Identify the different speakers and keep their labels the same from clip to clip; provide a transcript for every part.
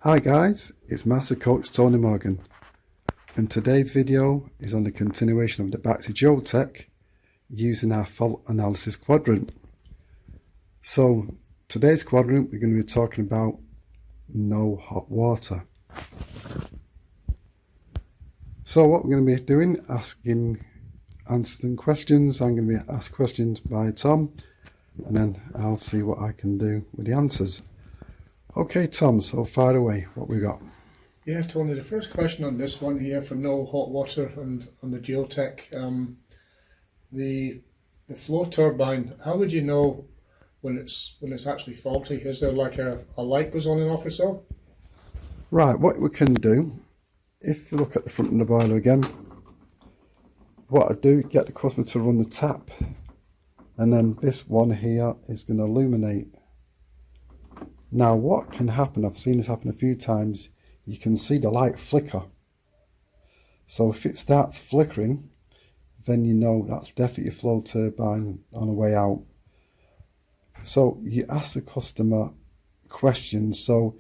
Speaker 1: Hi guys, it's Master Coach Tony Morgan, and today's video is on the continuation of the Baxi Duotec using our fault analysis quadrant. So today's quadrant we're going to be talking about no hot water. So what we're going to be doing, answering questions. I'm going to be asked questions by Tom, and then I'll see what I can do with the answers. Okay Tom, so fire away, what we got?
Speaker 2: Yeah, Tony, the first question on this one here for no hot water and on the Duotec, the flow turbine, how would you know when it's actually faulty? Is there like a light goes on and off or so?
Speaker 1: Right, what we can do, if you look at the front of the boiler again, what I do, get the customer to run the tap, and then this one here is going to illuminate. Now what can happen, I've seen this happen a few times, you can see the light flicker. So if it starts flickering, then you know that's definitely a flow turbine on the way out. So you ask the customer questions. So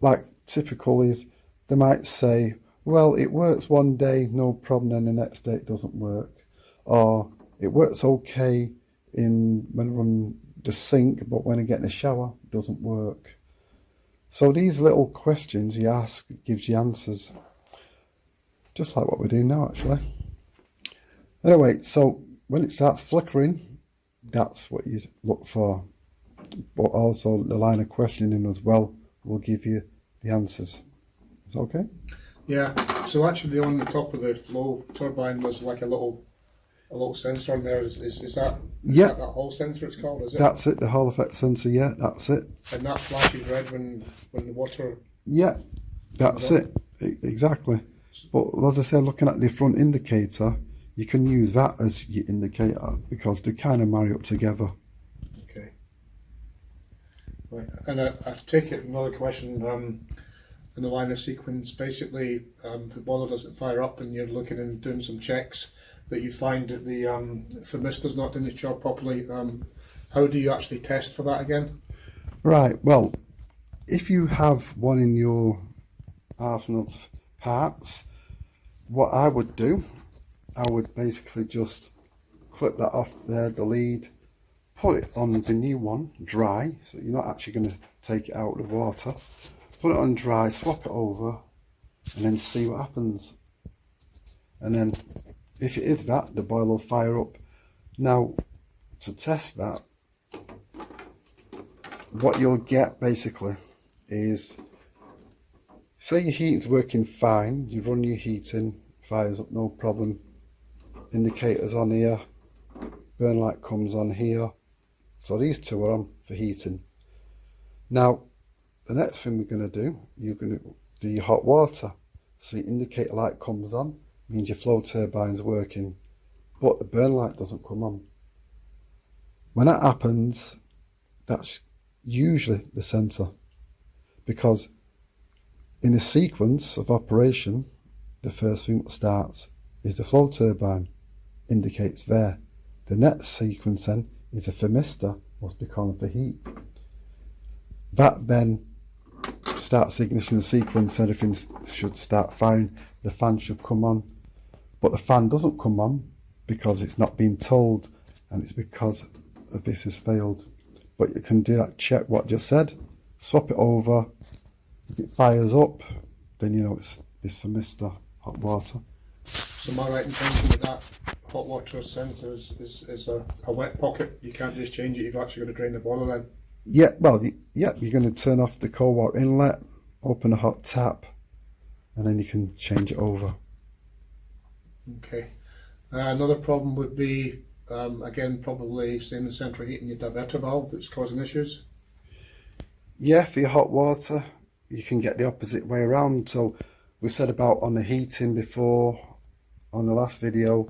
Speaker 1: like typical is, they might say, well, it works one day, no problem, then the next day it doesn't work. Or it works okay when I run the sink, but when I get in the shower, it doesn't work. So these little questions you ask gives you answers, just like what we're doing now actually. Anyway, so when it starts flickering, that's what you look for, but also the line of questioning as well will give you the answers. Is that okay?
Speaker 2: Yeah, so actually on the top of the flow turbine was like a little sensor on there. Is that that Hall sensor it's called, is it?
Speaker 1: That's it, the Hall effect sensor, yeah, that's it.
Speaker 2: And that flashes red when the water...
Speaker 1: Yeah, that's it, exactly. But as I said, looking at the front indicator, you can use that as your indicator because they kind of marry up together.
Speaker 2: Okay. Right, and I take it another question, in the line of sequence, basically, if the boiler doesn't fire up and you're looking and doing some checks, that you find that the thermistor's not doing its job properly, how do you actually test for that again?
Speaker 1: Right, well, if you have one in your arsenal of parts, what I would do, I would basically just clip that off there, the lead, put it on the new one, dry, so you're not actually going to take it out of the water, put it on dry, swap it over, and then see what happens. And then if it is that, the boiler will fire up. Now, to test that, what you'll get basically is, say your heating's working fine, you run your heating, fires up no problem, indicators on here, burn light comes on here, so these two are on for heating. Now, the next thing we're going to do, you're going to do your hot water, so your indicator light comes on, means your flow turbine's working, but the burn light doesn't come on. When that happens, that's usually the sensor, because in a sequence of operation, the first thing that starts is the flow turbine, indicates there. The next sequence then is a thermistor, must be calling for heat. That then starts the ignition sequence, everything should start firing, the fan should come on. But the fan doesn't come on because it's not been told, and it's because of this has failed. But you can do that, check what I just said, swap it over. If it fires up, then you know it's this thermistor, hot water.
Speaker 2: So am I right in thinking that hot water sensor is a wet pocket? You can't just change it, you've actually got to drain the boiler then?
Speaker 1: Yeah, well, you're going to turn off the cold water inlet, open a hot tap, and then you can change it over.
Speaker 2: Okay. Another problem would be, again, probably same in central heating, your diverter valve that's causing issues.
Speaker 1: Yeah, for your hot water, you can get the opposite way around. So we said about on the heating before, on the last video,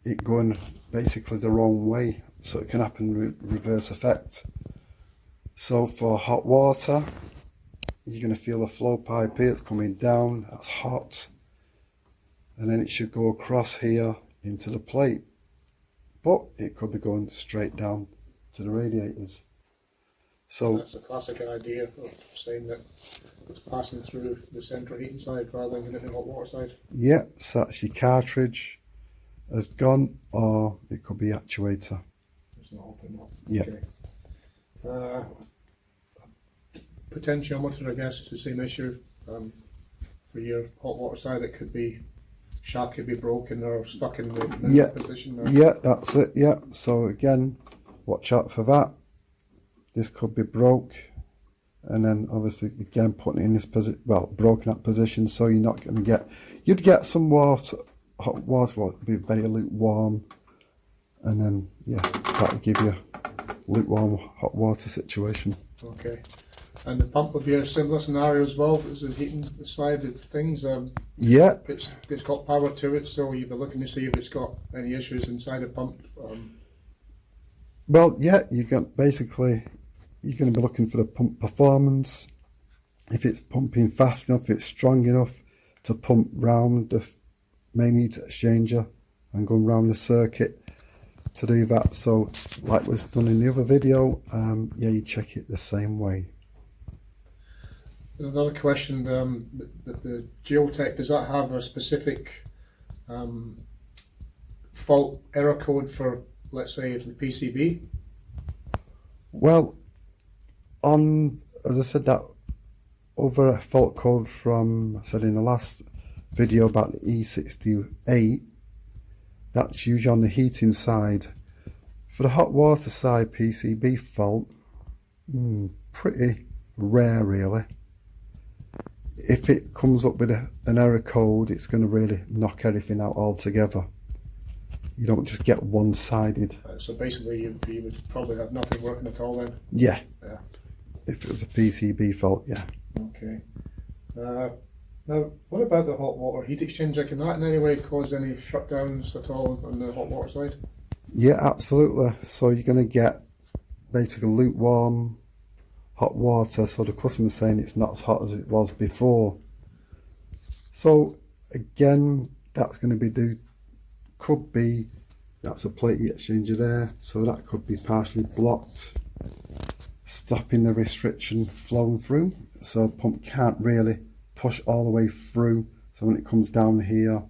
Speaker 1: it going basically the wrong way. So it can happen reverse effect. So for hot water, you're going to feel the flow pipe here, it's coming down, that's hot. And then it should go across here into the plate, but it could be going straight down to the radiators. So
Speaker 2: that's the classic idea of saying that it's passing through the central heating side rather than hitting the hot water side.
Speaker 1: yeah, so that's your cartridge has gone, or it could be actuator.
Speaker 2: It's not open up.
Speaker 1: Yeah.
Speaker 2: Okay. Potentiometer, I guess, is the same issue. For your hot water side, it could be shaft could be broken or stuck in the
Speaker 1: Yeah.
Speaker 2: position. Or,
Speaker 1: Yeah, that's it. Yeah. So again, watch out for that. This could be broke, and then obviously again putting it in this position, well, broken up position, so you're not going to get. You'd get some water, hot water would be very lukewarm, and then yeah, that'll give you lukewarm hot water situation.
Speaker 2: Okay. And the pump would be a similar scenario as well as the heating side of things.
Speaker 1: Yeah.
Speaker 2: It's got power to it, so you'd be looking to see if it's got any issues inside the pump.
Speaker 1: Well, yeah, you're going to be looking for the pump performance. If it's pumping fast enough, it's strong enough to pump round the main heat exchanger and going round the circuit to do that. So, like was done in the other video, yeah, you check it the same way.
Speaker 2: Another question: the Duotec, does that have a specific fault error code for, let's say, for the PCB?
Speaker 1: Well, as I said, that over fault code from, I said in the last video about the E68, that's usually on the heating side. For the hot water side PCB fault, pretty rare really. If it comes up with an error code, it's going to really knock everything out altogether. You don't just get one-sided.
Speaker 2: So basically you would probably have nothing working at all then?
Speaker 1: Yeah.
Speaker 2: Yeah.
Speaker 1: If it was a PCB fault, yeah.
Speaker 2: Okay. Now, what about the hot water heat exchanger? Can that in any way cause any shutdowns at all on the hot water side?
Speaker 1: Yeah, absolutely. So you're going to get basically lukewarm hot water, so the customer's saying it's not as hot as it was before. So again, that's going to be that's a plate heat exchanger there, so that could be partially blocked, stopping the restriction flowing through, so pump can't really push all the way through. So when it comes down here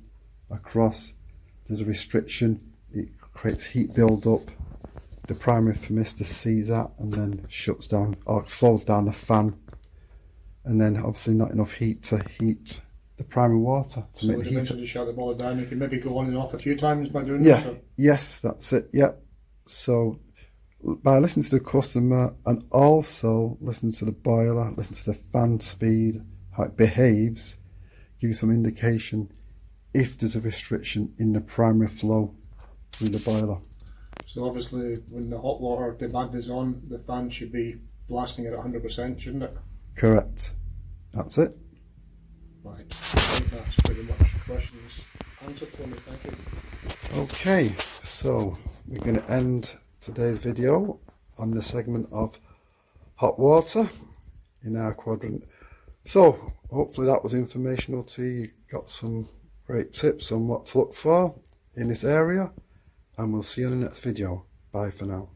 Speaker 1: across, there's a restriction, it creates heat build up, the primary thermistor sees that and then shuts down or slows down the fan, and then obviously not enough heat to heat the primary water to make the heat.
Speaker 2: So you shut the boiler down, you can maybe go on and off a few times by doing
Speaker 1: yeah,
Speaker 2: this? Or?
Speaker 1: Yes, that's it, yeah. So by listening to the customer and also listening to the boiler, listen to the fan speed, how it behaves, give you some indication if there's a restriction in the primary flow through the boiler.
Speaker 2: So obviously when the hot water demand is on, the fan should be blasting at 100%, shouldn't it?
Speaker 1: Correct. That's it.
Speaker 2: Right. I think that's pretty much questions answered for me, thank you.
Speaker 1: Okay, so we're going to end today's video on the segment of hot water in our quadrant. So hopefully that was informational to you. You got some great tips on what to look for in this area, and we'll see you in the next video. Bye for now.